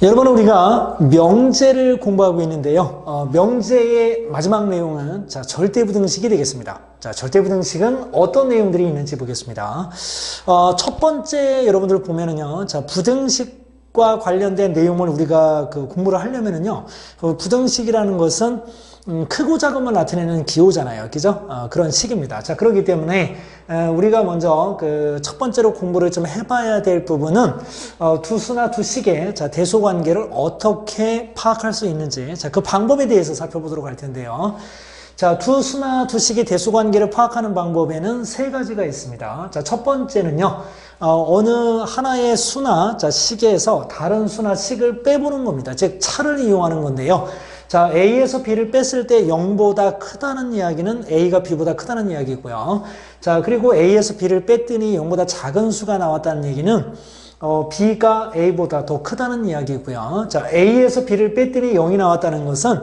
여러분, 우리가 명제를 공부하고 있는데요. 명제의 마지막 내용은 절대부등식이 되겠습니다. 절대부등식은 어떤 내용들이 있는지 보겠습니다. 첫 번째 여러분들 보면은요, 부등식과 관련된 내용을 우리가 공부를 하려면은요, 부등식이라는 것은 크고 작음을 나타내는 기호잖아요. 그죠? 그런 식입니다. 그렇기 때문에, 우리가 먼저 첫 번째로 공부를 좀 해봐야 될 부분은, 두 수나 두 식의, 대소 관계를 어떻게 파악할 수 있는지, 그 방법에 대해서 살펴보도록 할 텐데요. 두 수나 두 식의 대소 관계를 파악하는 방법에는 세 가지가 있습니다. 첫 번째는요, 어느 하나의 수나 식에서 다른 수나 식을 빼보는 겁니다. 즉, 차를 이용하는 건데요. A에서 B를 뺐을 때 0보다 크다는 이야기는 A가 B보다 크다는 이야기고요. 그리고 A에서 B를 뺐더니 0보다 작은 수가 나왔다는 얘기는 B가 A보다 더 크다는 이야기고요. A에서 B를 뺐더니 0이 나왔다는 것은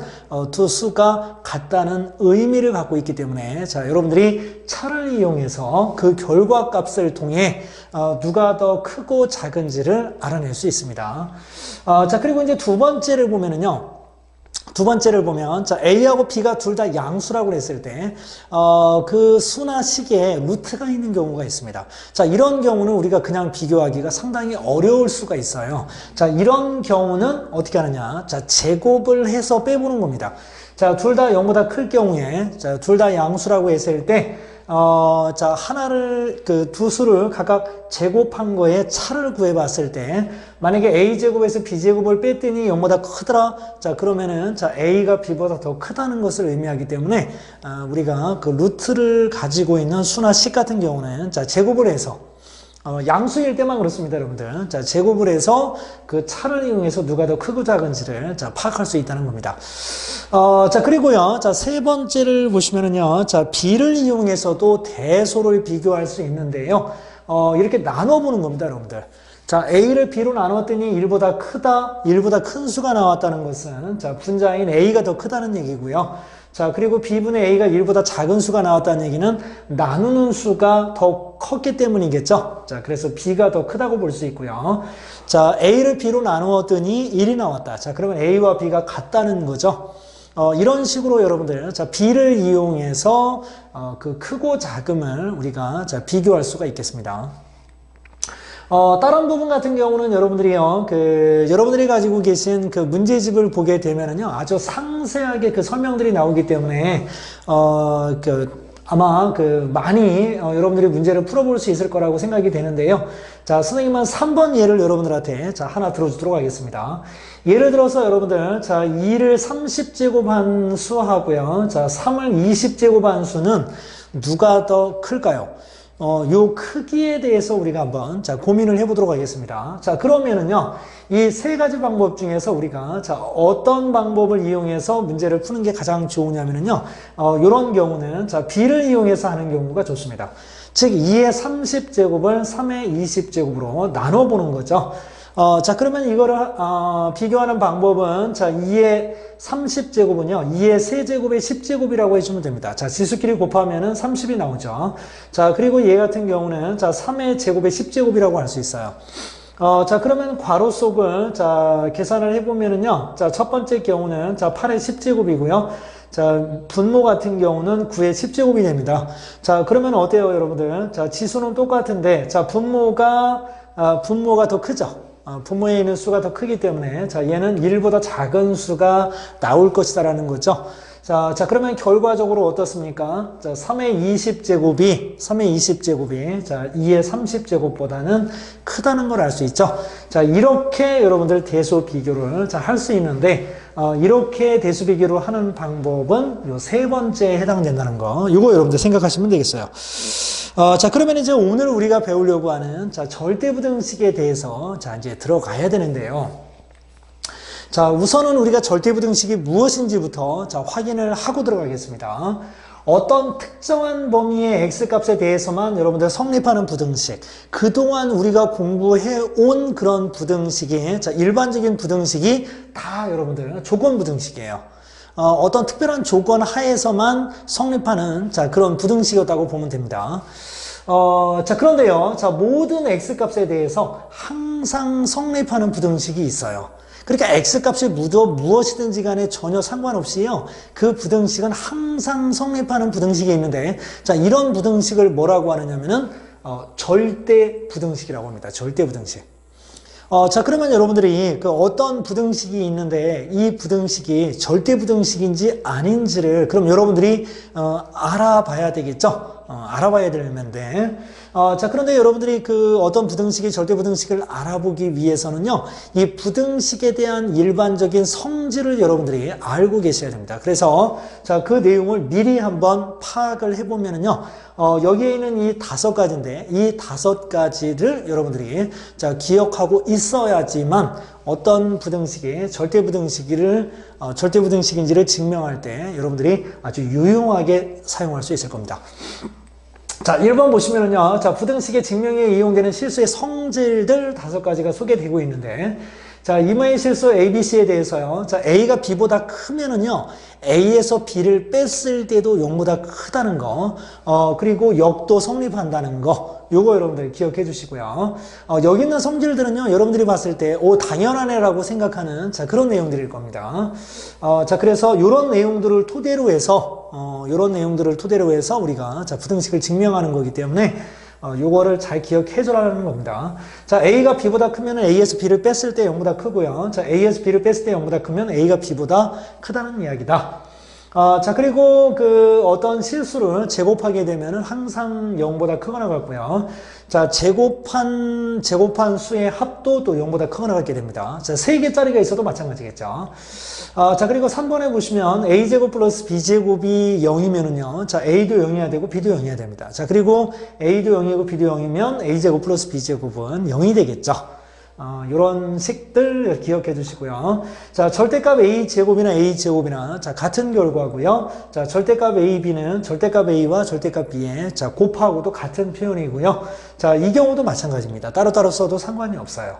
두 수가 같다는 의미를 갖고 있기 때문에 여러분들이 차를 이용해서 그 결과값을 통해 누가 더 크고 작은지를 알아낼 수 있습니다. 그리고 이제 두 번째를 보면은요. 두 번째를 보면, A하고 B가 둘 다 양수라고 했을 때, 그 수나 식에 루트가 있는 경우가 있습니다. 이런 경우는 우리가 그냥 비교하기가 상당히 어려울 수가 있어요. 이런 경우는 어떻게 하느냐. 제곱을 해서 빼보는 겁니다. 둘 다 0보다 클 경우에, 둘 다 양수라고 했을 때, 하나를, 두 수를 각각 제곱한 거에 차를 구해봤을 때, 만약에 A제곱에서 B제곱을 뺐더니 0보다 크더라? 그러면은, A가 B보다 더 크다는 것을 의미하기 때문에, 우리가 그 루트를 가지고 있는 수나 식 같은 경우는, 제곱을 해서, 양수일 때만 그렇습니다, 여러분들. 제곱을 해서 그 차를 이용해서 누가 더 크고 작은지를 파악할 수 있다는 겁니다. 그리고요, 세 번째를 보시면은요, B를 이용해서도 대소를 비교할 수 있는데요, 이렇게 나눠보는 겁니다, 여러분들. A를 B로 나눴더니 1보다 크다, 1보다 큰 수가 나왔다는 것은, 분자인 A가 더 크다는 얘기고요. 그리고 B분의 A가 1보다 작은 수가 나왔다는 얘기는 나누는 수가 더 컸기 때문이겠죠. 그래서 B가 더 크다고 볼 수 있고요. A를 B로 나누었더니 1이 나왔다. 그러면 A와 B가 같다는 거죠. 이런 식으로 여러분들, B를 이용해서, 그 크고 작음을 우리가, 비교할 수가 있겠습니다. 다른 부분 같은 경우는 여러분들이요, 여러분들이 가지고 계신 그 문제집을 보게 되면은요, 아주 상세하게 그 설명들이 나오기 때문에, 아마 많이 여러분들이 문제를 풀어볼 수 있을 거라고 생각이 되는데요. 선생님은 3번 예를 여러분들한테 하나 들어주도록 하겠습니다. 예를 들어서 여러분들, 2를 30제곱한 수하고요, 3을 20제곱한 수는 누가 더 클까요? 요 크기에 대해서 우리가 한번 고민을 해보도록 하겠습니다. 그러면은요, 이 세 가지 방법 중에서 우리가 어떤 방법을 이용해서 문제를 푸는 게 가장 좋으냐면은요, 요런 경우는 B를 이용해서 하는 경우가 좋습니다. 즉 2의 30제곱을 3의 20제곱으로 나눠보는 거죠. 그러면 이거를, 비교하는 방법은, 2의 30제곱은요, 2의 세제곱의 10제곱이라고 해주면 됩니다. 지수끼리 곱하면은 30이 나오죠. 그리고 얘 같은 경우는, 3의 제곱의 10제곱이라고 할 수 있어요. 그러면 괄호 속을, 계산을 해보면은요, 첫 번째 경우는, 8의 10제곱이고요. 분모 같은 경우는 9의 10제곱이 됩니다. 그러면 어때요, 여러분들? 지수는 똑같은데, 분모가 더 크죠? 분모에 있는 수가 더 크기 때문에, 얘는 1보다 작은 수가 나올 것이다라는 거죠. 그러면 결과적으로 어떻습니까? 3의 20제곱이, 2의 30제곱보다는 크다는 걸 알 수 있죠. 이렇게 여러분들 대수 비교를 할 수 있는데, 이렇게 대수 비교를 하는 방법은 요 세 번째에 해당된다는 거. 이거 여러분들 생각하시면 되겠어요. 그러면 이제 오늘 우리가 배우려고 하는, 절대부등식에 대해서, 이제 들어가야 되는데요. 우선은 우리가 절대부등식이 무엇인지부터, 확인을 하고 들어가겠습니다. 어떤 특정한 범위의 x값에 대해서만 여러분들 성립하는 부등식, 그동안 우리가 공부해온 그런 부등식이, 일반적인 부등식이 다 여러분들 조건부등식이에요. 어떤 특별한 조건 하에서만 성립하는 그런 부등식이었다고 보면 됩니다. 그런데요, 모든 x값에 대해서 항상 성립하는 부등식이 있어요. 그러니까 x값이 무엇이든지 간에 전혀 상관없이요. 그 부등식은 항상 성립하는 부등식이 있는데, 자, 이런 부등식을 뭐라고 하느냐면은, 절대 부등식이라고 합니다. 절대 부등식. 자, 그러면 여러분들이 그 어떤 부등식이 있는데 이 부등식이 절대 부등식인지 아닌지를 그럼 여러분들이 알아봐야 되겠죠? 알아봐야 되면 돼. 자, 그런데 여러분들이 그 어떤 부등식이 절대 부등식을 알아보기 위해서는요, 이 부등식에 대한 일반적인 성질을 여러분들이 알고 계셔야 됩니다. 그래서, 자, 그 내용을 미리 한번 파악을 해보면은요, 여기에 있는 이 5가지인데, 이 5가지를 여러분들이, 자, 기억하고 있어야지만 어떤 부등식이 절대 부등식인지를 증명할 때 여러분들이 아주 유용하게 사용할 수 있을 겁니다. 자, 1번 보시면은요, 자, 부등식의 증명에 이용되는 실수의 성질들 5가지가 소개되고 있는데, 자, 이마의 실수 ABC에 대해서요, 자, A가 B보다 크면은요, A에서 B를 뺐을 때도 0보다 크다는 거, 그리고 역도 성립한다는 거, 요거 여러분들 기억해 주시고요. 여기 있는 성질들은요, 여러분들이 봤을 때, 당연하네라고 생각하는, 자, 그런 내용들일 겁니다. 자, 그래서 요런 내용들을 토대로 해서, 우리가, 자, 부등식을 증명하는 거기 때문에, 요거를 잘 기억해 줘라는 겁니다. 자, A가 B보다 크면 A에서 B를 뺐을 때 0보다 크고요. 자, A에서 B를 뺐을 때 0보다 크면 A가 B보다 크다는 이야기다. 자, 그리고 그 어떤 실수를 제곱하게 되면은 항상 0보다 크거나 같고요. 자, 제곱한 수의 합도 또 0보다 크거나 같게 됩니다. 자, 3개짜리가 있어도 마찬가지겠죠. 자, 그리고 3번에 보시면 a제곱 플러스 b제곱이 0이면은요. 자, a도 0이어야 되고 b도 0이어야 됩니다. 자, 그리고 a도 0이고 b도 0이면 a제곱 플러스 b제곱은 0이 되겠죠. 요런 식들 기억해 주시고요. 자, 절대값 a제곱이나 자, 같은 결과고요. 자, 절대값 ab는 절대값 a와 절대값 b의 자, 곱하고도 같은 표현이고요. 자, 이 경우도 마찬가지입니다. 따로따로 써도 상관이 없어요.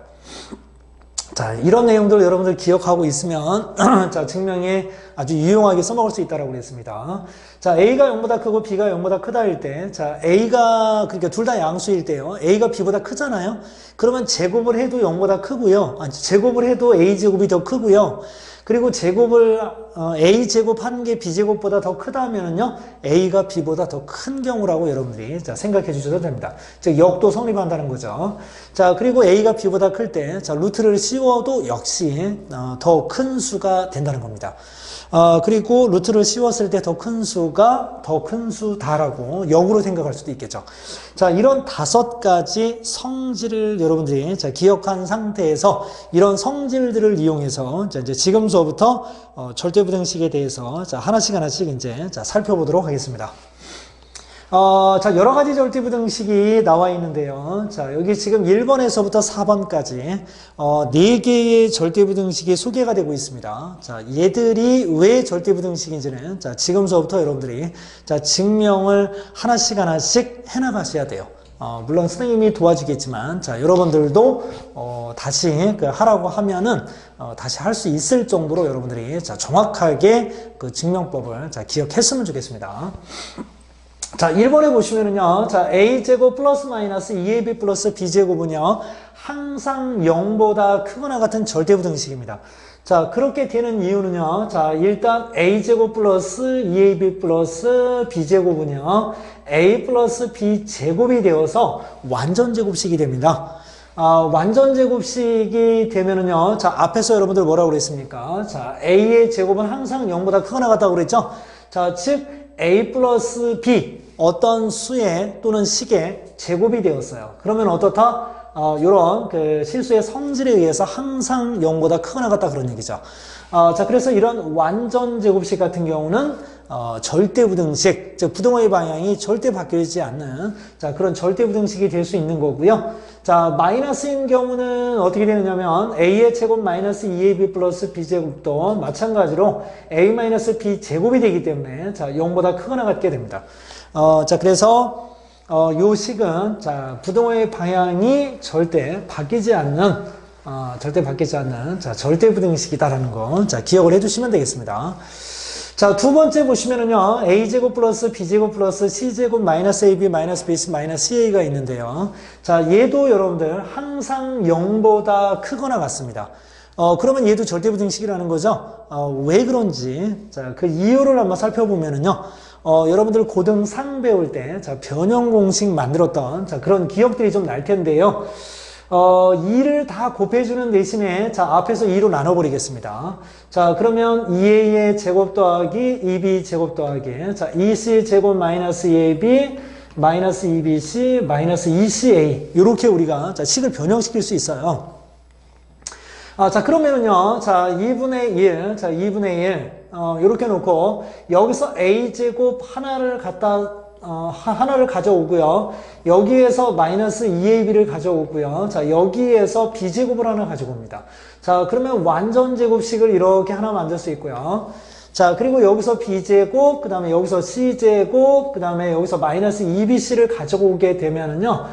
자, 이런 내용들 여러분들 기억하고 있으면 자, 증명에 아주 유용하게 써먹을 수 있다고 그랬습니다. 자, A가 0보다 크고 B가 0보다 크다일 때, 자, A가, 그러니까 둘 다 양수일 때요. A가 B보다 크잖아요. 그러면 제곱을 해도 0보다 크고요. 제곱을 해도 A제곱이 더 크고요. 그리고 제곱을 A제곱 한 게 B제곱보다 더 크다면은요, A가 B보다 더 큰 경우라고 여러분들이 자, 생각해 주셔도 됩니다. 즉, 역도 성립한다는 거죠. 자, 그리고 A가 B보다 클 때, 자, 루트를 씌워도 역시 더 큰 수가 된다는 겁니다. 그리고 루트를 씌웠을 때 더 큰 수가 더 큰 수다라고 역으로 생각할 수도 있겠죠. 자, 이런 5가지 성질을 여러분들이 자, 기억한 상태에서 이런 성질들을 이용해서 자, 이제 지금서부터 절대부등식에 대해서 자, 하나씩 이제 자, 살펴보도록 하겠습니다. 자, 여러 가지 절대부등식이 나와 있는데요. 자, 여기 지금 1번에서부터 4번까지 4개의 절대부등식이 소개가 되고 있습니다. 자, 얘들이 왜 절대부등식인지는 자, 지금서부터 여러분들이 자, 증명을 하나씩 해나가셔야 돼요. 물론 선생님이 도와주겠지만, 자, 여러분들도 다시 하라고 하면은 다시 할 수 있을 정도로 여러분들이 자, 정확하게 그 증명법을 자, 기억했으면 좋겠습니다. 자, 1번에 보시면은요, 자, a제곱 플러스 마이너스 2ab 플러스 b제곱은요, 항상 0보다 크거나 같은 절대부등식입니다. 자, 그렇게 되는 이유는요, 자, 일단 a제곱 플러스 2ab 플러스 b제곱은요, a 플러스 b제곱이 되어서 완전제곱식이 됩니다. 완전제곱식이 되면은요, 자, 앞에서 여러분들 뭐라고 그랬습니까? 자, a의 제곱은 항상 0보다 크거나 같다고 그랬죠? 자, 즉, a 플러스 b, 어떤 수의 또는 식의 제곱이 되었어요. 그러면 어떻다? 요런 그 실수의 성질에 의해서 항상 0보다 크거나 같다 그런 얘기죠. 자, 그래서 이런 완전 제곱식 같은 경우는 절대부등식, 즉 부등호의 방향이 절대 바뀌지 않는 자, 그런 절대부등식이 될 수 있는 거고요. 자, 마이너스인 경우는 어떻게 되느냐면 a의 제곱 마이너스 2ab 플러스 b제곱도 마찬가지로 a 마이너스 b 제곱이 되기 때문에 자, 0보다 크거나 같게 됩니다. 자, 그래서 요 식은 자, 부등호의 방향이 절대 바뀌지 않는 자, 절대부등식이다라는 거 자, 기억을 해두시면 되겠습니다. 자, 두 번째 보시면은요, a제곱 플러스 b제곱 플러스 c제곱 마이너스 ab 마이너스 bc 마이너스 ca가 있는데요. 자, 얘도 여러분들 항상 0보다 크거나 같습니다. 그러면 얘도 절대부등식이라는 거죠. 왜 그런지, 자, 그 이유를 한번 살펴보면은요, 여러분들 고등 3 배울 때, 자, 변형 공식 만들었던, 자, 그런 기억들이 좀 날 텐데요. 2를 다 곱해주는 대신에, 자, 앞에서 2로 나눠버리겠습니다. 자, 그러면 2a의 제곱 더하기 2b 제곱 더하기, 자, 2c 제곱 마이너스 2ab, 마이너스 2bc, 마이너스 2ca. 이렇게 우리가, 자, 식을 변형시킬 수 있어요. 자, 그러면은요, 자, 2분의 1, 자, 2분의 1, 요렇게 놓고, 여기서 a제곱 하나를 하나를 가져오고요. 여기에서 마이너스 2ab를 가져오고요. 자, 여기에서 b제곱을 하나 가지고 옵니다. 자, 그러면 완전 제곱식을 이렇게 하나 만들 수 있고요. 자, 그리고 여기서 b제곱, 그 다음에 여기서 c제곱, 그 다음에 여기서 마이너스 2bc를 가져오게 되면은요,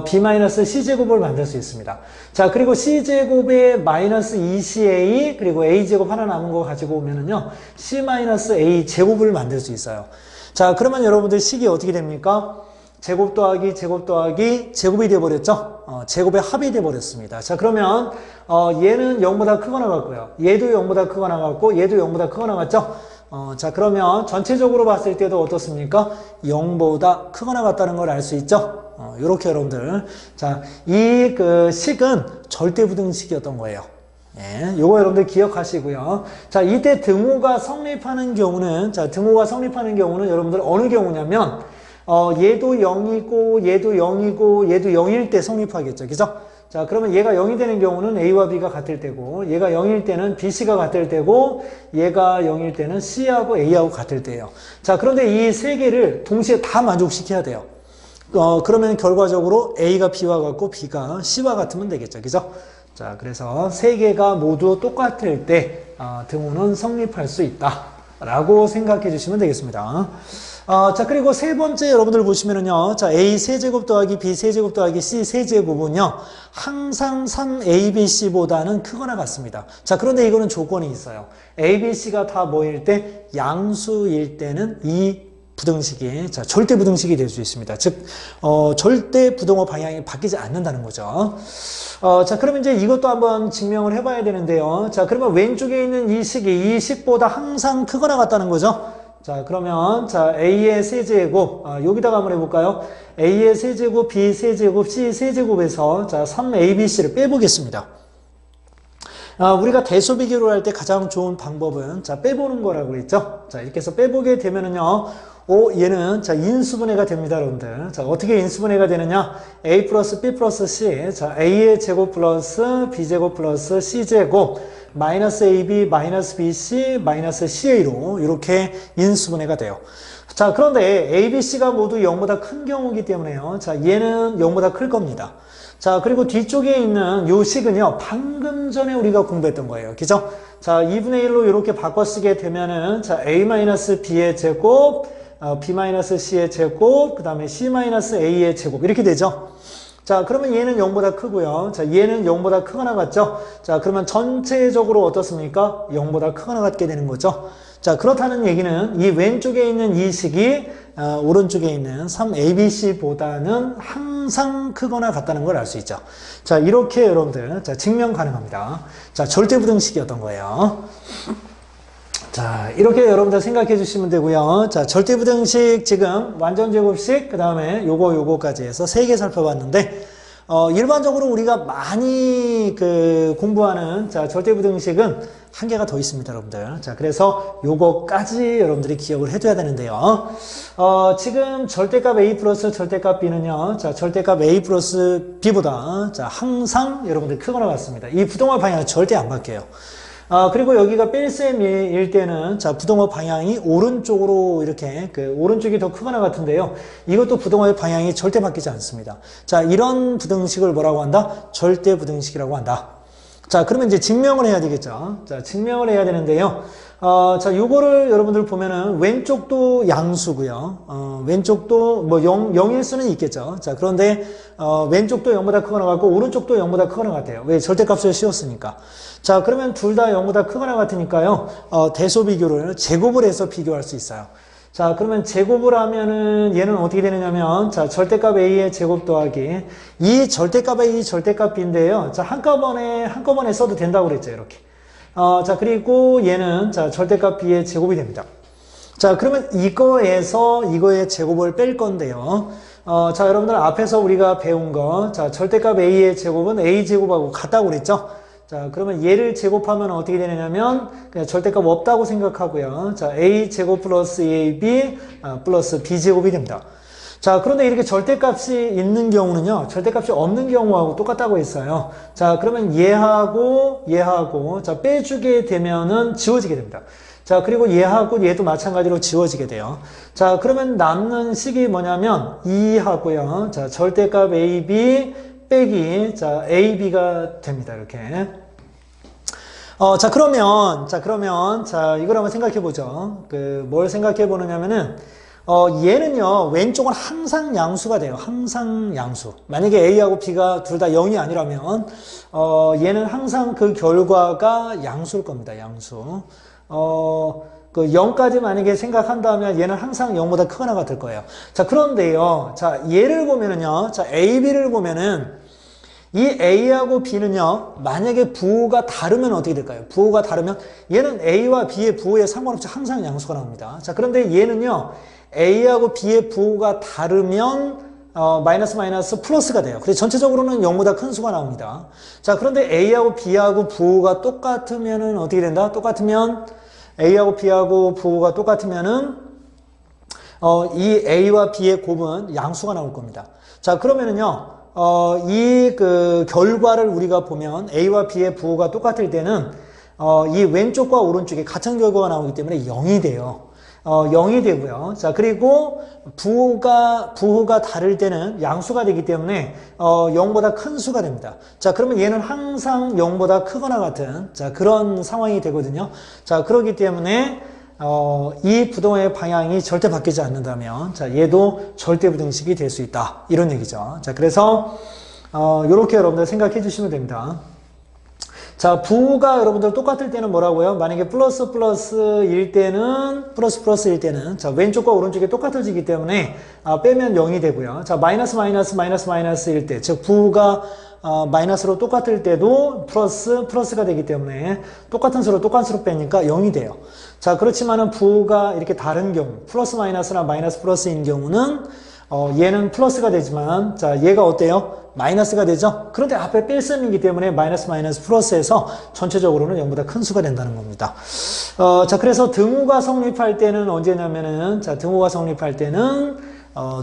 b-c제곱을 만들 수 있습니다. 자, 그리고 c제곱에 마이너스 2ca, 그리고 a제곱 하나 남은 거 가지고 오면은요, c-a제곱을 만들 수 있어요. 자, 그러면 여러분들 식이 어떻게 됩니까? 제곱 더하기 제곱 더하기 제곱이 되어버렸죠? 제곱의 합이 되어버렸습니다. 자, 그러면 얘는 0보다 크거나 같고요. 얘도 0보다 크거나 같고 얘도 0보다 크거나 같죠? 자, 그러면 전체적으로 봤을 때도 어떻습니까? 0보다 크거나 같다는 걸 알 수 있죠? 요렇게 여러분들. 자, 이 그 식은 절대부등식이었던 거예요. 예, 요거 여러분들 기억하시고요. 자, 이때 등호가 성립하는 경우는, 자, 등호가 성립하는 경우는 여러분들 어느 경우냐면, 얘도 0이고, 얘도 0이고, 얘도 0일 때 성립하겠죠. 그죠? 자, 그러면 얘가 0이 되는 경우는 A와 B가 같을 때고, 얘가 0일 때는 BC가 같을 때고, 얘가 0일 때는 C하고 A하고 같을 때예요. 자, 그런데 이 세 개를 동시에 다 만족시켜야 돼요. 그러면 결과적으로 A가 B와 같고, B가 C와 같으면 되겠죠. 그죠? 자, 그래서 세 개가 모두 똑같을 때 등호는 성립할 수 있다 라고 생각해 주시면 되겠습니다. 자, 그리고 세 번째 여러분들 보시면은요, 자, A 세제곱 더하기 B 세제곱 더하기 C 세제곱은요, 항상 3ABC보다는 크거나 같습니다. 자, 그런데 이거는 조건이 있어요. ABC가 다 뭐일 때? 양수일 때는 이 부등식이, 자, 절대 부등식이 될 수 있습니다. 즉, 절대 부등호 방향이 바뀌지 않는다는 거죠. 자, 그러면 이제 이것도 한번 증명을 해봐야 되는데요. 자, 그러면 왼쪽에 있는 이 식이 이 식보다 항상 크거나 같다는 거죠. 자, 그러면, 자, A의 세제곱, 여기다가 한번 해볼까요? A의 세제곱, B 세제곱, C 세제곱에서, 자, 3ABC를 빼보겠습니다. 우리가 대소 비교를 할 때 가장 좋은 방법은, 자, 빼보는 거라고 했죠? 자, 이렇게 해서 빼보게 되면은요, 얘는, 자, 인수분해가 됩니다, 여러분들. 자, 어떻게 인수분해가 되느냐? A 플러스 B 플러스 C. 자, A의 제곱 플러스 B제곱 플러스 C제곱. 마이너스 AB, 마이너스 BC, 마이너스 CA로 이렇게 인수분해가 돼요. 자, 그런데 ABC가 모두 0보다 큰 경우이기 때문에요. 자, 얘는 0보다 클 겁니다. 자, 그리고 뒤쪽에 있는 요 식은요, 방금 전에 우리가 공부했던 거예요. 그죠? 자, 2분의 1로 이렇게 바꿔 쓰게 되면은, 자, A-B의 제곱, B-C의 제곱, 그 다음에 C-A의 제곱, 이렇게 되죠. 자, 그러면 얘는 0보다 크고요. 자, 얘는 0보다 크거나 같죠? 자, 그러면 전체적으로 어떻습니까? 0보다 크거나 같게 되는 거죠. 자, 그렇다는 얘기는 이 왼쪽에 있는 이 식이 오른쪽에 있는 3ABC보다는 항상 크거나 같다는 걸 알 수 있죠. 자, 이렇게 여러분들, 자, 증명 가능합니다. 자, 절대부등식이었던 거예요. 자, 이렇게 여러분들 생각해 주시면 되고요. 자, 절대부등식 지금 완전제곱식, 그 다음에 요거까지 해서 3개 살펴봤는데, 일반적으로 우리가 많이 공부하는, 자, 절대부등식은 한 개가 더 있습니다, 여러분들. 자, 그래서 요거까지 여러분들이 기억을 해둬야 되는데요. 지금 절대값 A 플러스 절대값 B는요, 자, 절대값 A 플러스 B보다, 자, 항상 여러분들 크거나 같습니다. 이 부동화 방향은 절대 안 바뀌어요. 그리고 여기가 뺄셈일 때는, 자, 부동호 방향이 오른쪽으로 이렇게, 오른쪽이 더 크거나 같은데요. 이것도 부동호의 방향이 절대 바뀌지 않습니다. 자, 이런 부등식을 뭐라고 한다? 절대 부등식이라고 한다. 자, 그러면 이제 증명을 해야 되겠죠. 자, 증명을 해야 되는데요. 자, 요거를 여러분들 보면은 왼쪽도 양수고요. 왼쪽도 뭐 0일 수는 있겠죠. 자, 그런데 왼쪽도 0보다 크거나 같고 오른쪽도 0보다 크거나 같아요. 왜? 절대값을 씌웠으니까. 자, 그러면 둘 다 0보다 크거나 같으니까요. 대소 비교를 제곱을 해서 비교할 수 있어요. 자, 그러면 제곱을 하면은 얘는 어떻게 되느냐면, 자, 절대값 A의 제곱 더하기 이 절대값 A, 절대값 B인데요. 자, 한꺼번에 써도 된다고 그랬죠, 이렇게. 자, 그리고 얘는, 자, 절대값 B의 제곱이 됩니다. 자, 그러면 이거에서 이거의 제곱을 뺄 건데요. 자, 여러분들 앞에서 우리가 배운 거, 자, 절대값 A의 제곱은 A제곱하고 같다고 그랬죠? 자, 그러면 얘를 제곱하면 어떻게 되느냐면, 그냥 절대값 없다고 생각하고요. 자, A제곱 플러스 AB 플러스 B제곱이 됩니다. 자, 그런데 이렇게 절대값이 있는 경우는요, 절대값이 없는 경우하고 똑같다고 했어요. 자, 그러면 얘하고, 자, 빼주게 되면은 지워지게 됩니다. 자, 그리고 얘하고 얘도 마찬가지로 지워지게 돼요. 자, 그러면 남는 식이 뭐냐면 2하고요. 자, 절대값 AB 빼기, 자, AB가 됩니다. 이렇게. 자, 그러면, 자, 이걸 한번 생각해 보죠. 뭘 생각해 보느냐면은, 얘는요, 왼쪽은 항상 양수가 돼요. 항상 양수. 만약에 A하고 B가 둘 다 0이 아니라면, 얘는 항상 그 결과가 양수일 겁니다. 양수. 0까지 만약에 생각한다면 얘는 항상 0보다 크거나 같을 거예요. 자, 그런데요. 자, 얘를 보면은요. 자, A, B를 보면은 이 A하고 B는요. 만약에 부호가 다르면 어떻게 될까요? 부호가 다르면 얘는 A와 B의 부호에 상관없이 항상 양수가 나옵니다. 자, 그런데 얘는요. A하고 B의 부호가 다르면 마이너스 플러스가 돼요. 그래서 전체적으로는 0보다 큰 수가 나옵니다. 자, 그런데 A하고 B하고 부호가 똑같으면은 어떻게 된다? 똑같으면 A하고 B하고 부호가 똑같으면은 이 A와 B의 곱은 양수가 나올 겁니다. 자, 그러면은요. 이 결과를 우리가 보면 A와 B의 부호가 똑같을 때는 이 왼쪽과 오른쪽에 같은 결과가 나오기 때문에 0이 돼요. 0이 되고요. 자, 그리고 부호가 다를 때는 양수가 되기 때문에 0보다 큰 수가 됩니다. 자, 그러면 얘는 항상 0보다 크거나 같은 자, 그런 상황이 되거든요. 자, 그렇기 때문에 이 부동의 방향이 절대 바뀌지 않는다면 자, 얘도 절대부등식이 될 수 있다. 이런 얘기죠. 자, 그래서 이렇게 여러분들 생각해 주시면 됩니다. 자, 부호가 여러분들 똑같을 때는 뭐라고요? 만약에 플러스일 때는 자, 왼쪽과 오른쪽이 똑같아지기 때문에 빼면 0이 되고요. 자, 마이너스일 때, 즉 부호가 마이너스로 똑같을 때도 플러스가 되기 때문에 똑같은 수로 빼니까 0이 돼요. 자, 그렇지만은 부호가 이렇게 다른 경우, 플러스 마이너스나 마이너스 플러스인 경우는 얘는 플러스가 되지만 자, 얘가 어때요? 마이너스가 되죠? 그런데 앞에 뺄셈이기 때문에 마이너스 플러스에서 전체적으로는 0보다 큰 수가 된다는 겁니다. 자, 그래서 등호가 성립할 때는 언제냐면은, 자, 등호가 성립할 때는,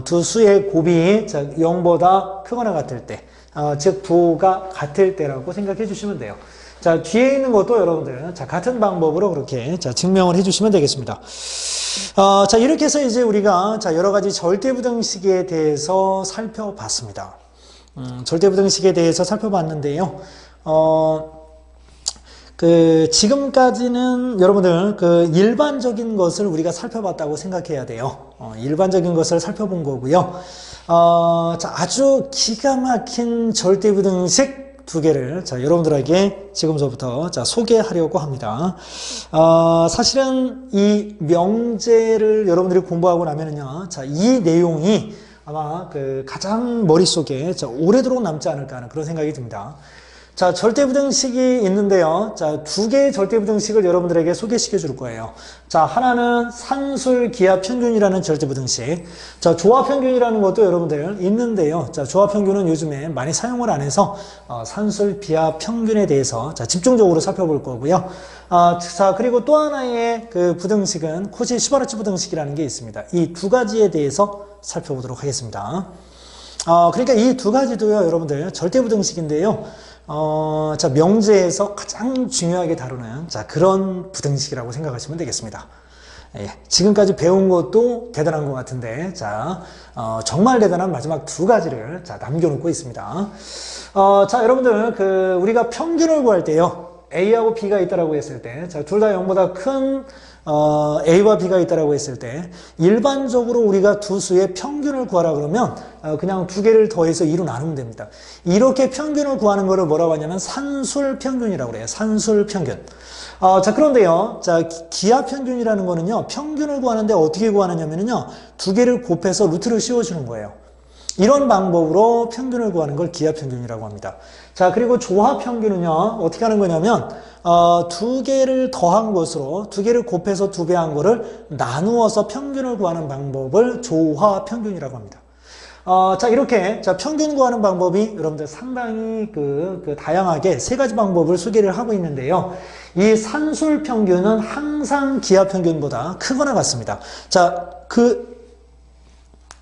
두 수의 곱이, 자, 0보다 크거나 같을 때, 즉, 부호가 같을 때라고 생각해 주시면 돼요. 자, 뒤에 있는 것도 여러분들, 자, 같은 방법으로 그렇게, 자, 증명을 해 주시면 되겠습니다. 자, 이렇게 해서 이제 우리가, 자, 여러 가지 절대부등식에 대해서 살펴봤습니다. 절대부등식에 대해서 살펴봤는데요. 지금까지는 여러분들 일반적인 것을 우리가 살펴봤다고 생각해야 돼요. 일반적인 것을 살펴본 거고요. 자, 아주 기가 막힌 절대부등식 두 개를 자, 여러분들에게 지금서부터 자, 소개하려고 합니다. 사실은 이 명제를 여러분들이 공부하고 나면은요. 자, 이 내용이 아마 가장 머릿속에 오래도록 남지 않을까 하는 그런 생각이 듭니다. 자, 절대부등식이 있는데요. 자, 두 개의 절대부등식을 여러분들에게 소개시켜 줄 거예요. 자, 하나는 산술기하평균이라는 절대부등식. 자, 조합평균이라는 것도 여러분들 있는데요. 자, 조합평균은 요즘에 많이 사용을 안 해서 산술비하평균에 대해서 자, 집중적으로 살펴볼 거고요. 자, 그리고 또 하나의 부등식은 코시-슈바르츠 부등식이라는 게 있습니다. 이 두 가지에 대해서 살펴보도록 하겠습니다. 그러니까 이 두 가지도요, 여러분들 절대부등식인데요. 자, 명제에서 가장 중요하게 다루는 자, 그런 부등식이라고 생각하시면 되겠습니다. 예, 지금까지 배운 것도 대단한 것 같은데, 자, 정말 대단한 마지막 두 가지를 자, 남겨놓고 있습니다. 자, 여러분들 우리가 평균을 구할 때요, A하고 B가 있다라고 했을 때, 자, 둘 다 0보다 큰 A와 B가 있다라고 했을 때 일반적으로 우리가 두 수의 평균을 구하라 그러면 그냥 두 개를 더해서 2로 나누면 됩니다. 이렇게 평균을 구하는 거를 뭐라고 하냐면 산술평균이라고 그래요. 산술평균. 자, 그런데요. 자, 기하평균이라는 거는요. 평균을 구하는데 어떻게 구하느냐면요. 두 개를 곱해서 루트를 씌워주는 거예요. 이런 방법으로 평균을 구하는 걸 기하평균이라고 합니다. 자, 그리고 조합평균은요, 어떻게 하는 거냐면, 두 개를 더한 것으로, 두 개를 곱해서 두 배 한 거를 나누어서 평균을 구하는 방법을 조합평균이라고 합니다. 자, 이렇게, 자, 평균 구하는 방법이 여러분들 상당히 다양하게 세 가지 방법을 소개를 하고 있는데요. 이 산술평균은 항상 기하평균보다 크거나 같습니다. 자,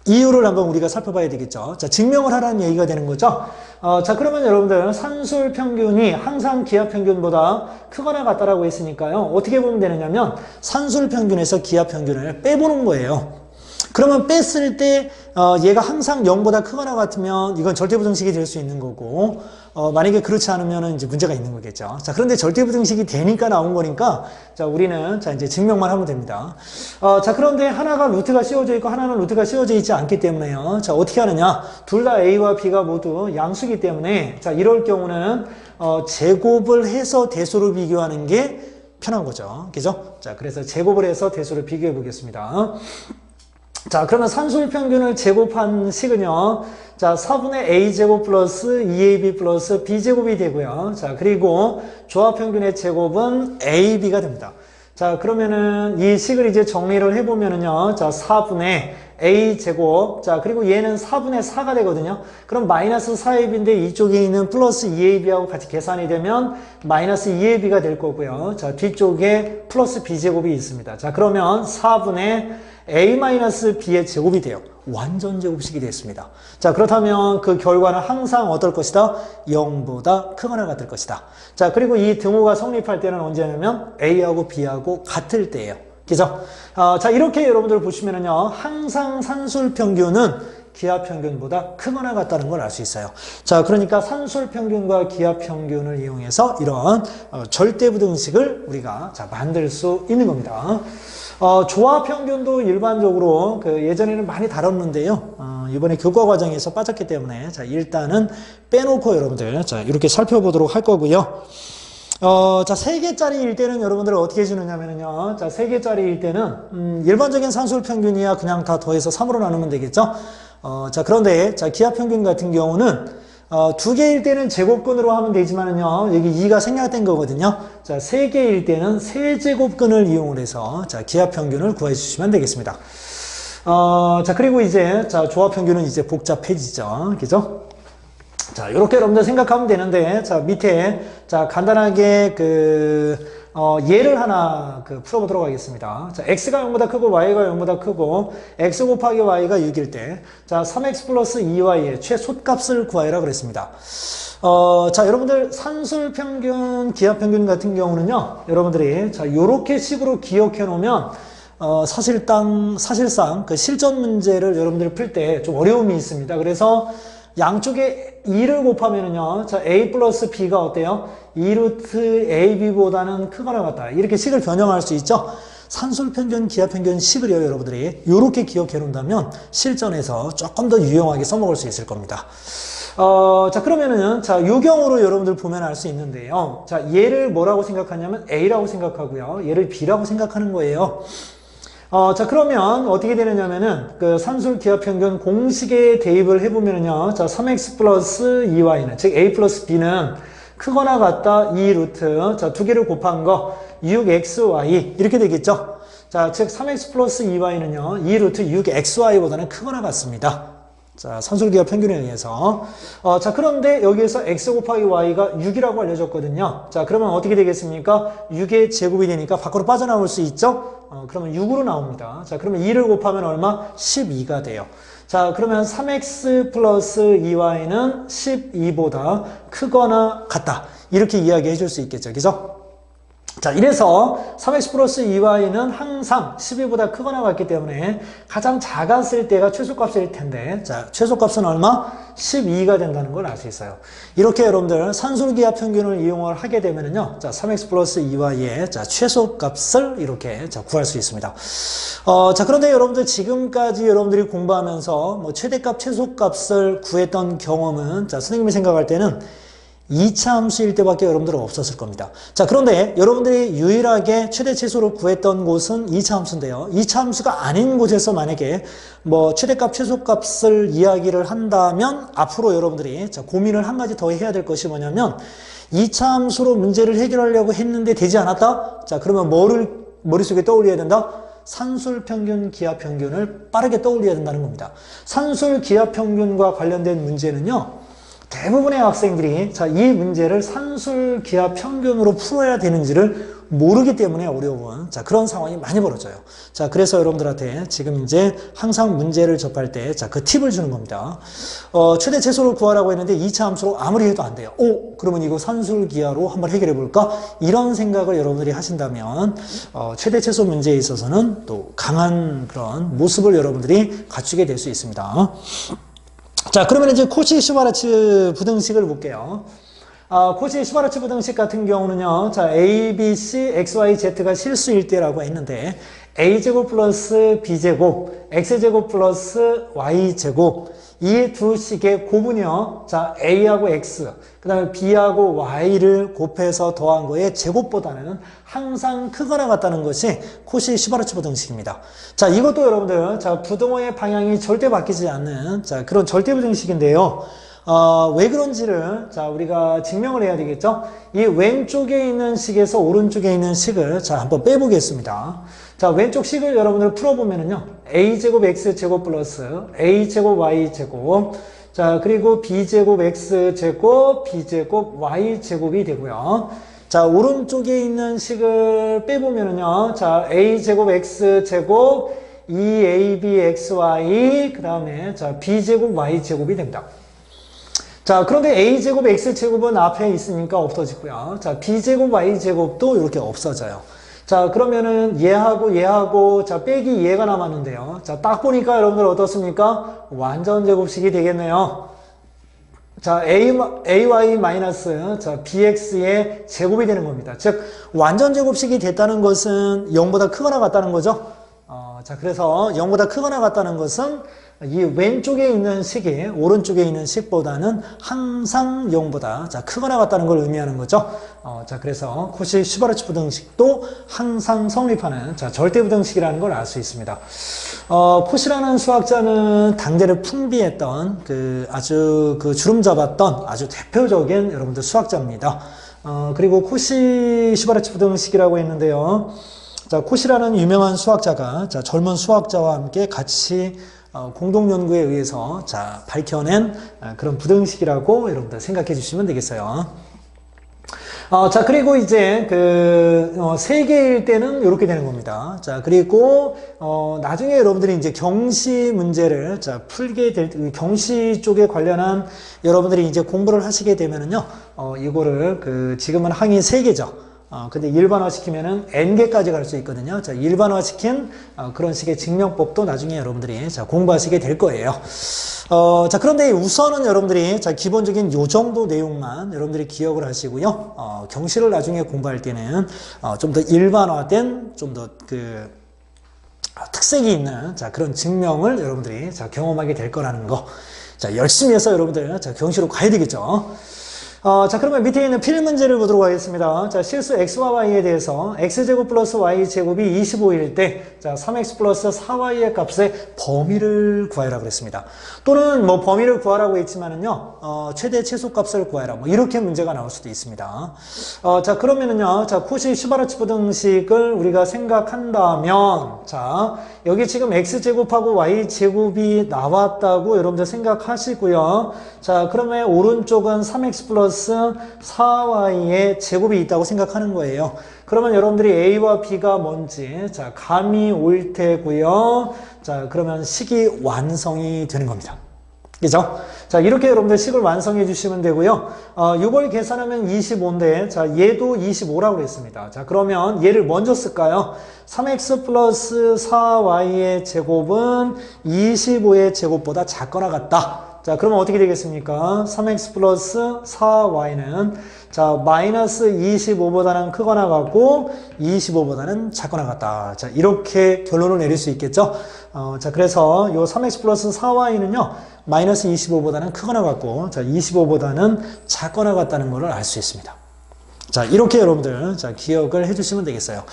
이유를 한번 우리가 살펴봐야 되겠죠. 자, 증명을 하라는 얘기가 되는 거죠. 자, 그러면 여러분들 산술평균이 항상 기하평균보다 크거나 같다라고 했으니까요. 어떻게 보면 되느냐면 산술평균에서 기하평균을 빼보는 거예요. 그러면 뺐을 때 얘가 항상 0보다 크거나 같으면 이건 절대부등식이 될 수 있는 거고 만약에 그렇지 않으면 이제 문제가 있는 거겠죠. 자, 그런데 절대부등식이 되니까 나온 거니까 자, 우리는 자, 이제 증명만 하면 됩니다. 자, 그런데 하나가 루트가 씌워져 있고 하나는 루트가 씌워져 있지 않기 때문에요. 자, 어떻게 하느냐? 둘 다 A와 B가 모두 양수기 때문에 자, 이럴 경우는 제곱을 해서 대수로 비교하는 게 편한 거죠. 그죠? 자, 그래서 제곱을 해서 대수를 비교해 보겠습니다. 자, 그러면 산술평균을 제곱한 식은요. 자, 4분의 a제곱 플러스 2ab 플러스 b제곱이 되고요. 자, 그리고 조합평균의 제곱은 ab가 됩니다. 자, 그러면은 이 식을 이제 정리를 해보면은요. 자, 4분의 a제곱. 자, 그리고 얘는 4분의 4가 되거든요. 그럼 마이너스 4ab인데 이쪽에 있는 플러스 2ab하고 같이 계산이 되면 마이너스 2ab가 될 거고요. 자, 뒤쪽에 플러스 b제곱이 있습니다. 자, 그러면 4분의 a-b의 제곱이 돼요. 완전 제곱식이 됐습니다. 자, 그렇다면 그 결과는 항상 어떨 것이다? 0보다 크거나 같을 것이다. 자, 그리고 이 등호가 성립할 때는 언제냐면 a하고 b하고 같을 때예요. 그죠? 자, 이렇게 여러분들 보시면은요, 항상 산술평균은 기하평균보다 크거나 같다는 걸 알 수 있어요. 자, 그러니까 산술평균과 기하평균을 이용해서 이런 절대부등식을 우리가 자, 만들 수 있는 겁니다. 조합평균도 일반적으로 예전에는 많이 다뤘는데요. 이번에 교과 과정에서 빠졌기 때문에 자, 일단은 빼놓고 여러분들 자, 이렇게 살펴보도록 할 거고요. 자, 3개짜리일 때는 여러분들 어떻게 해주느냐면요. 자, 3개짜리일 때는 일반적인 산술평균이야 그냥 다 더해서 3으로 나누면 되겠죠. 자, 그런데 자, 기하평균 같은 경우는 2개일 때는 제곱근으로 하면 되지만은요, 여기 2가 생략된 거거든요. 자, 3개일 때는 세제곱근을 이용을 해서, 자, 기하평균을 구해 주시면 되겠습니다. 자, 그리고 이제, 자, 조합평균은 이제 복잡해지죠. 그죠? 자, 요렇게 여러분들 생각하면 되는데, 자, 밑에, 자, 간단하게 얘를 하나 풀어보도록 하겠습니다. 자, x가 0보다 크고 y가 0보다 크고 x 곱하기 y가 6일 때, 자, 3x 플러스 2y의 최소값을 구하여라 그랬습니다. 자, 여러분들 산술평균, 기하평균 같은 경우는요, 여러분들이 자, 요렇게 식으로 기억해 놓으면 사실상 그 실전 문제를 여러분들이 풀 때 좀 어려움이 있습니다. 그래서 양쪽에 2를 곱하면은요, 자, a 플러스 b가 어때요? 2루트 ab보다는 크거나 같다. 이렇게 식을 변형할 수 있죠? 산술평균, 기하평균 식을요, 여러분들이 이렇게 기억해 놓는다면 실전에서 조금 더 유용하게 써먹을 수 있을 겁니다. 자, 그러면은, 자, 요 경우로 여러분들 보면 알 수 있는데요. 자, 얘를 뭐라고 생각하냐면 a라고 생각하고요. 얘를 b라고 생각하는 거예요. 자, 그러면 어떻게 되느냐면은 그 산술 기하평균 공식에 대입을 해보면은요. 자, 3x 플러스 2y는 즉 a 플러스 b는 크거나 같다 2루트 자, 두 개를 곱한 거 6xy 이렇게 되겠죠. 자, 즉 3x 플러스 2y는요. 2루트 6xy보다는 크거나 같습니다. 자, 산술기하 평균에 의해서. 자, 그런데 여기에서 x 곱하기 y가 6이라고 알려졌거든요. 자, 그러면 어떻게 되겠습니까? 6의 제곱이 되니까 밖으로 빠져나올 수 있죠? 그러면 6으로 나옵니다. 자, 그러면 2를 곱하면 얼마? 12가 돼요. 자, 그러면 3x 플러스 2y는 12보다 크거나 같다. 이렇게 이야기해 줄 수 있겠죠. 그죠? 자, 이래서 3x 플러스 2y는 항상 12보다 크거나 같기 때문에 가장 작았을 때가 최소값일 텐데, 자, 최소값은 얼마? 12가 된다는 걸 알 수 있어요. 이렇게 여러분들 산술기하 평균을 이용을 하게 되면은요, 자, 3x 플러스 2y의 자, 최소값을 이렇게 자, 구할 수 있습니다. 자, 그런데 여러분들 지금까지 여러분들이 공부하면서 뭐 최대값, 최소값을 구했던 경험은, 자, 선생님이 생각할 때는 2차 함수일 때밖에 여러분들은 없었을 겁니다. 자, 그런데 여러분들이 유일하게 최대 최소를 구했던 곳은 2차 함수인데요. 2차 함수가 아닌 곳에서 만약에 뭐 최대값, 최소값을 이야기를 한다면 앞으로 여러분들이 자, 고민을 한 가지 더 해야 될 것이 뭐냐면 2차 함수로 문제를 해결하려고 했는데 되지 않았다? 자, 그러면 뭐를 머릿속에 떠올려야 된다? 산술평균, 기하평균을 빠르게 떠올려야 된다는 겁니다. 산술, 기하평균과 관련된 문제는요, 대부분의 학생들이 자, 이 문제를 산술, 기하, 평균으로 풀어야 되는지를 모르기 때문에 어려운 자, 그런 상황이 많이 벌어져요. 자, 그래서 여러분들한테 지금 이제 항상 문제를 접할 때 자, 그 팁을 주는 겁니다. 최대 최소를 구하라고 했는데 2차 함수로 아무리 해도 안 돼요. 그러면 이거 산술, 기하로 한번 해결해 볼까? 이런 생각을 여러분들이 하신다면 최대 최소 문제에 있어서는 또 강한 그런 모습을 여러분들이 갖추게 될 수 있습니다. 자, 그러면 이제 코시-슈바르츠 부등식을 볼게요. 코시-슈바르츠 부등식 같은 경우는요, 자, A, B, C, X, Y, Z가 실수일 때라고 했는데, A제곱 플러스 B제곱, X제곱 플러스 Y제곱, 이 두 식의 곱은요, 자, A하고 X, 그 다음에 B하고 Y를 곱해서 더한 거의 제곱보다는 항상 크거나 같다는 것이 코시-슈바르츠 부등식입니다. 자, 이것도 여러분들, 자, 부등호의 방향이 절대 바뀌지 않는, 자, 그런 절대 부등식인데요. 왜 그런지를, 자, 우리가 증명을 해야 되겠죠? 이 왼쪽에 있는 식에서 오른쪽에 있는 식을, 자, 한번 빼보겠습니다. 자, 왼쪽 식을 여러분들 풀어보면은요, A제곱 X제곱 플러스 A제곱 Y제곱, 자, 그리고 B제곱 X제곱, B제곱 Y제곱이 되고요. 자, 오른쪽에 있는 식을 빼보면은요, 자, A제곱 X제곱, 2ABXY, 그 다음에, 자, B제곱 Y제곱이 됩니다. 자, 그런데 A제곱 X제곱은 앞에 있으니까 없어지고요. 자, B제곱 Y제곱도 이렇게 없어져요. 자, 그러면은 얘하고 자, 빼기 얘가 남았는데요. 자, 딱 보니까 여러분들 어떻습니까? 완전 제곱식이 되겠네요. 자, AY 마이너스, 자, BX의 제곱이 되는 겁니다. 즉, 완전 제곱식이 됐다는 것은 0보다 크거나 같다는 거죠. 자, 그래서 0보다 크거나 같다는 것은 이 왼쪽에 있는 식이 오른쪽에 있는 식보다는 항상 0보다 자, 크거나 같다는 걸 의미하는 거죠. 자, 그래서 코시-슈바르츠 부등식도 항상 성립하는 자, 절대 부등식이라는 걸 알 수 있습니다. 코시라는 수학자는 당대를 풍비했던 아주 주름 잡았던 아주 대표적인 여러분들 수학자입니다. 그리고 코시-슈바르츠 부등식이라고 했는데요. 자, 코시라는 유명한 수학자가 자, 젊은 수학자와 함께 같이 공동 연구에 의해서 자, 밝혀낸 그런 부등식이라고 여러분들 생각해 주시면 되겠어요. 자, 그리고 이제 세 개일 때는 이렇게 되는 겁니다. 자, 그리고 나중에 여러분들이 이제 경시 문제를 자, 풀게 될 경시 쪽에 관련한 여러분들이 이제 공부를 하시게 되면은요, 이거를 지금은 항이 3개죠. 근데 일반화 시키면은 n개까지 갈 수 있거든요. 자, 일반화 시킨 그런 식의 증명법도 나중에 여러분들이 자, 공부하시게 될 거예요. 자, 그런데 우선은 여러분들이 자, 기본적인 요 정도 내용만 여러분들이 기억을 하시고요. 경시를 나중에 공부할 때는 좀 더 일반화된 좀 더 특색이 있는 자, 그런 증명을 여러분들이 자, 경험하게 될 거라는 거. 자, 열심히 해서 여러분들 자, 경시로 가야 되겠죠. 자, 그러면 밑에 있는 필 문제를 보도록 하겠습니다. 자, 실수 x와 y에 대해서 x제곱 플러스 y제곱이 25일 때, 자, 3x 플러스 4y의 값의 범위를 구하라 그랬습니다. 또는 뭐 범위를 구하라고 했지만은요, 최대 최소 값을 구하라. 뭐 이렇게 문제가 나올 수도 있습니다. 자, 그러면은요, 자, 코시-슈바르츠 부등식을 우리가 생각한다면, 자, 여기 지금 x제곱하고 y제곱이 나왔다고 여러분들 생각하시고요. 자, 그러면 오른쪽은 3x 플러스 4y의 제곱이 있다고 생각하는 거예요. 그러면 여러분들이 a와 b가 뭔지 자, 감이 올 테고요. 자, 그러면 식이 완성이 되는 겁니다. 그죠? 자, 이렇게 여러분들 식을 완성해 주시면 되고요. 6월 계산하면 25인데, 자, 얘도 25라고 그랬습니다. 자, 그러면 얘를 먼저 쓸까요? 3x 플러스 4y의 제곱은 25의 제곱보다 작거나 같다. 자, 그러면 어떻게 되겠습니까? 3x 플러스 4y는 자, 마이너스 25보다는 크거나 같고 25보다는 작거나 같다. 자, 이렇게 결론을 내릴 수 있겠죠? 자, 그래서 요 3x 플러스 4y는요, 마이너스 25보다는 크거나 같고, 자, 25보다는 작거나 같다는 것을 알 수 있습니다. 자, 이렇게 여러분들, 자, 기억을 해주시면 되겠어요.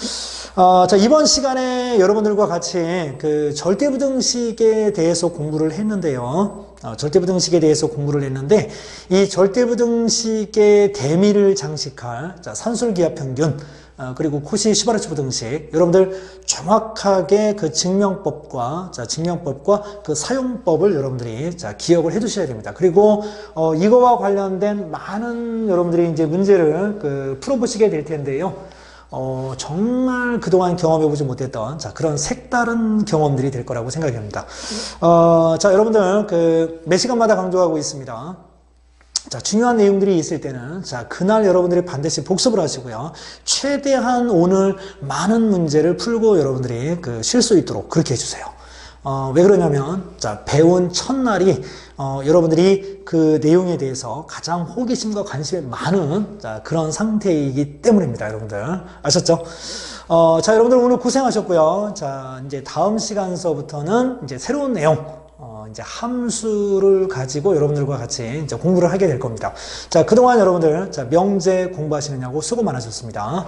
자, 이번 시간에 여러분들과 같이 그 절대부등식에 대해서 공부를 했는데요. 절대부등식에 대해서 공부를 했는데, 이 절대부등식의 대미를 장식할, 자, 산술기하평균, 그리고 코시 슈바르츠 부등식, 여러분들 정확하게 그 증명법과, 자, 증명법과 그 사용법을 여러분들이, 자, 기억을 해 두셔야 됩니다. 그리고, 이거와 관련된 많은 여러분들이 이제 문제를 풀어보시게 될 텐데요. 정말 그동안 경험해보지 못했던, 자, 그런 색다른 경험들이 될 거라고 생각합니다. 자, 여러분들, 매 시간마다 강조하고 있습니다. 자, 중요한 내용들이 있을 때는, 자, 그날 여러분들이 반드시 복습을 하시고요. 최대한 오늘 많은 문제를 풀고 여러분들이 쉴 수 있도록 그렇게 해주세요. 왜 그러냐면, 자, 배운 첫날이, 여러분들이 그 내용에 대해서 가장 호기심과 관심이 많은, 자, 그런 상태이기 때문입니다, 여러분들. 아셨죠? 자, 여러분들 오늘 고생하셨고요. 자, 이제 다음 시간서부터는 이제 새로운 내용, 이제 함수를 가지고 여러분들과 같이 이제 공부를 하게 될 겁니다. 자, 그동안 여러분들, 자, 명제 공부하시느냐고 수고 많으셨습니다.